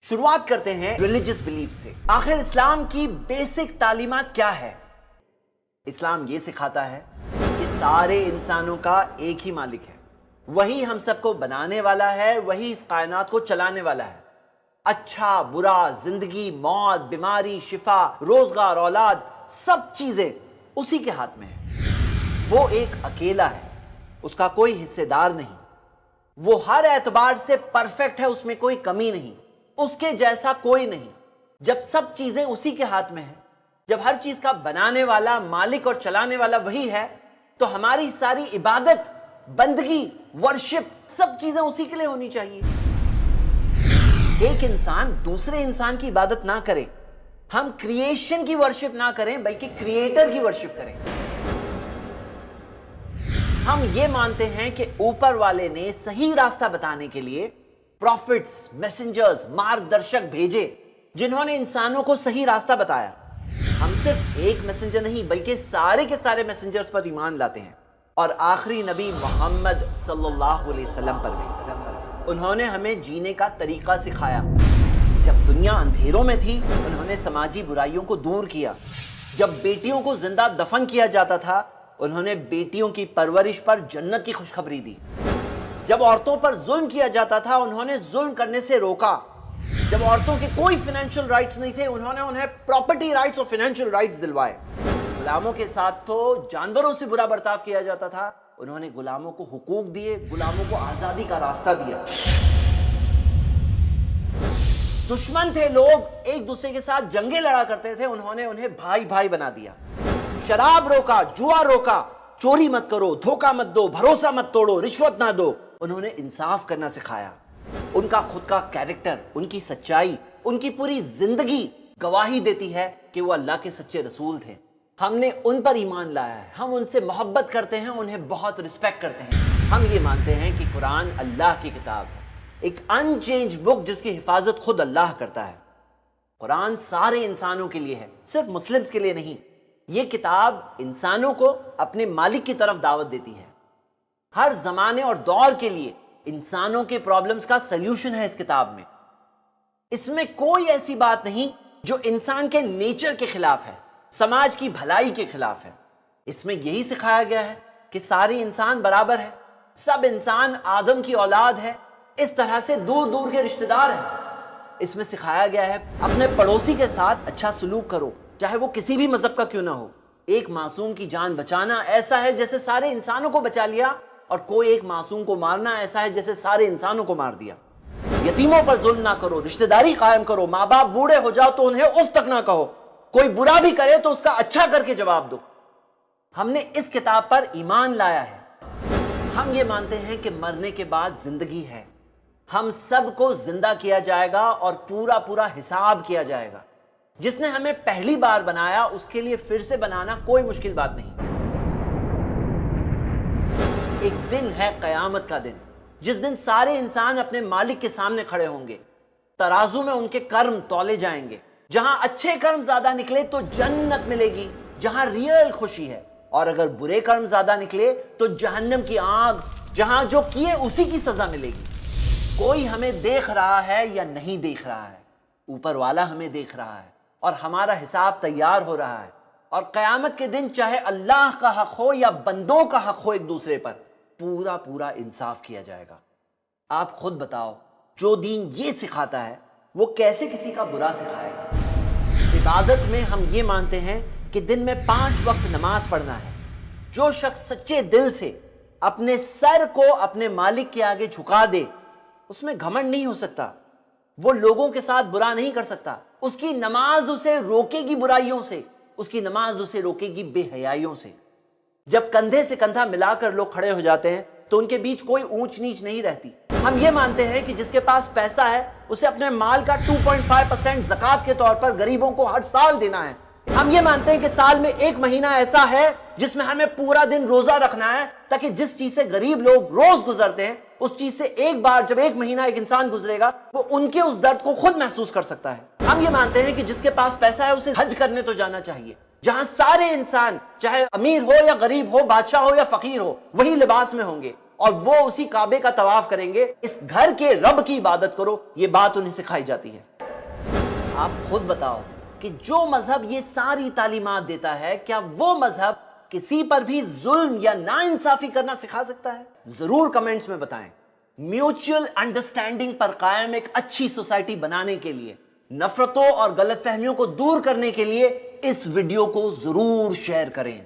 شروعات کرتے ہیں ریلیجس بلیف سے۔ آخر اسلام کی بیسک تعلیمات کیا ہے؟ اسلام یہ سکھاتا ہے کہ سارے انسانوں کا ایک ہی مالک ہے، وہی ہم سب کو بنانے والا ہے، وہی اس کائنات کو چلانے والا ہے۔ اچھا برا، زندگی، موت، بیماری، شفا، روزگار، اولاد، سب چیزیں اسی کے ہاتھ میں ہیں۔ وہ ایک اکیلا ہے، اس کا کوئی حصے دار نہیں، وہ ہر اعتبار سے پرفیکٹ ہے، اس میں کوئی کمی نہیں، اس کے جیسا کوئی نہیں۔ جب سب چیزیں اسی کے ہاتھ میں ہیں، جب ہر چیز کا بنانے والا، مالک اور چلانے والا وہی ہے، تو ہماری ساری عبادت، بندگی، ورشپ، سب چیزیں اسی کے لیے ہونی چاہیے۔ ایک انسان دوسرے انسان کی عبادت نہ کرے، ہم کریشن کی ورشپ نہ کریں بلکہ کریٹر کی ورشپ کریں۔ ہم یہ مانتے ہیں کہ اوپر والے نے صحیح راستہ بتانے کے لیے پروفٹس، میسنجرز، مارگ درشک بھیجے جنہوں نے انسانوں کو صحیح راستہ بتایا۔ ہم صرف ایک میسنجر نہیں بلکہ سارے کے سارے میسنجرز پر ایمان لاتے ہیں، اور آخری نبی محمد صلی اللہ علیہ وسلم پر بھی۔ انہوں نے ہمیں جینے کا طریقہ سکھایا۔ جب دنیا اندھیروں میں تھی، انہوں نے سماجی برائیوں کو دور کیا۔ جب بیٹیوں کو زندہ دفن کیا جاتا تھا، انہوں نے بیٹیوں کی پرورش پر جنت کی خوشخبری دی۔ جب عورتوں پر ظلم کیا جاتا تھا، انہوں نے ظلم کرنے سے روکا۔ جب عورتوں کے کوئی فینینشل رائٹس نہیں تھے، انہوں نے انہیں پراپرٹی رائٹس اور فینینشل رائٹس دلوائے۔ غلاموں کے ساتھ تو جانوروں سے برا برتاؤ کیا جاتا تھا، انہوں نے غلاموں کو حقوق دیے، غلاموں کو آزادی کا راستہ دیا۔ دشمن تھے لوگ، ایک دوسرے کے ساتھ جنگیں لڑا کرتے تھے، انہوں نے انہیں بھائی بھائی بنا دیا۔ شراب روکا، جوا روکا، چوری مت کرو، دھوکہ مت دو، بھروسہ مت توڑو، رشوت نہ دو۔ انہوں نے انصاف کرنا سکھایا۔ ان کا خود کا کیریکٹر، ان کی سچائی، ان کی پوری زندگی گواہی دیتی ہے کہ وہ اللہ کے سچے رسول تھے۔ ہم نے ان پر ایمان لایا ہے، ہم ان سے محبت کرتے ہیں، انہیں بہت رسپیکٹ کرتے ہیں۔ ہم یہ مانتے ہیں کہ قرآن اللہ کی کتاب ہے، ایک ان چینج بک جس کی حفاظت خود اللہ کرتا ہے۔ قرآن سارے انسانوں کے لیے ہے، صرف مسلمز کے لیے نہیں۔ یہ کتاب انسانوں کو اپنے مالک کی طرف دعوت دیتی ہے۔ ہر زمانے اور دور کے لیے انسانوں کے پرابلمز کا سلیوشن ہے اس کتاب میں۔ اس میں کوئی ایسی بات نہیں جو انسان کے نیچر کے خلاف ہے، سماج کی بھلائی کے خلاف ہے۔ اس میں یہی سکھایا گیا ہے کہ سارے انسان برابر ہے، سب انسان آدم کی اولاد ہے، اس طرح سے دور دور کے رشتہ دار ہیں۔ اس میں سکھایا گیا ہے اپنے پڑوسی کے ساتھ اچھا سلوک کرو، چاہے وہ کسی بھی مذہب کا کیوں نہ ہو۔ ایک معصوم کی جان بچانا ایسا ہے جیسے سارے انسانوں کو بچا لیا، اور کوئی ایک معصوم کو مارنا ایسا ہے جیسے سارے انسانوں کو مار دیا۔ یتیموں پر ظلم نہ کرو، رشتہ داری قائم کرو، ماں باپ بوڑھے ہو جاؤ تو انہیں اف تک نہ کہو، کوئی برا بھی کرے تو اس کا اچھا کر کے جواب دو۔ ہم نے اس کتاب پر ایمان لایا ہے۔ ہم یہ مانتے ہیں کہ مرنے کے بعد زندگی ہے، ہم سب کو زندہ کیا جائے گا اور پورا پورا حساب کیا جائے گا۔ جس نے ہمیں پہلی بار بنایا اس کے لیے پھر سے بنانا کوئی مشکل بات نہیں۔ ایک دن ہے قیامت کا دن، جس دن سارے انسان اپنے مالک کے سامنے کھڑے ہوں گے، ترازو میں ان کے کرم تولے جائیں گے۔ جہاں اچھے کرم زیادہ نکلے تو جنت ملے گی، جہاں ریئل خوشی ہے، اور اگر برے کرم زیادہ نکلے تو جہنم کی آگ، جہاں جو کیے اسی کی سزا ملے گی۔ کوئی ہمیں دیکھ رہا ہے یا نہیں دیکھ رہا ہے، اوپر والا ہمیں دیکھ رہا ہے اور ہمارا حساب تیار ہو رہا ہے۔ اور قیامت کے دن چاہے اللہ کا حق ہو یا بندوں کا حق ہو، ایک دوسرے پر پورا پورا انصاف کیا جائے گا۔ آپ خود بتاؤ، جو دین یہ سکھاتا ہے وہ کیسے کسی کا برا سکھائے گا؟ عبادت میں ہم یہ مانتے ہیں کہ دن میں 5 وقت نماز پڑھنا ہے۔ جو شخص سچے دل سے اپنے سر کو اپنے مالک کے آگے جھکا دے، اس میں گھمنڈ نہیں ہو سکتا، وہ لوگوں کے ساتھ برا نہیں کر سکتا۔ اس کی نماز اسے روکے گی برائیوں سے، اس کی نماز اسے روکے گی بے حیائیوں سے۔ جب کندھے سے کندھا ملا کر لوگ کھڑے ہو جاتے ہیں تو ان کے بیچ کوئی اونچ نیچ نہیں رہتی۔ ہم یہ مانتے ہیں کہ جس کے پاس پیسہ ہے اسے اپنے مال کا 2.5% زکوٰۃ کے طور پر غریبوں کو ہر سال دینا ہے۔ ہم یہ مانتے ہیں کہ سال میں 1 مہینہ ایسا ہے جس میں ہمیں پورا دن روزہ رکھنا ہے، تاکہ جس چیز سے غریب لوگ روز گزرتے ہیں، اس چیز سے ایک بار جب 1 مہینہ ایک انسان گزرے گا، وہ ان کے اس درد کو خود محسوس کر سکتا ہے۔ ہم یہ مانتے ہیں کہ جس کے پاس پیسہ ہے اسے حج کرنے تو جانا چاہیے، جہاں سارے انسان چاہے امیر ہو یا غریب ہو، بادشاہ ہو یا فقیر ہو، وہی لباس میں ہوں گے، اور وہ اسی کعبے کا طواف کریں گے. اس گھر کے رب کی عبادت کرو، یہ بات انہیں سکھائی جاتی ہے. آپ خود بتاؤ کہ جو مذہب یہ ساری تعلیمات دیتا ہے، کیا وہ مذہب کسی پر بھی ظلم یا ناانصافی کرنا سکھا سکتا ہے؟ ضرور کمنٹس میں بتائیں. میوچل انڈرسٹینڈنگ پر قائم ایک اچھی سوسائٹی بنانے کے لیے، نفرتوں اور غلط فہمیوں کو دور کرنے کے لیے اس ویڈیو کو ضرور شیئر کریں.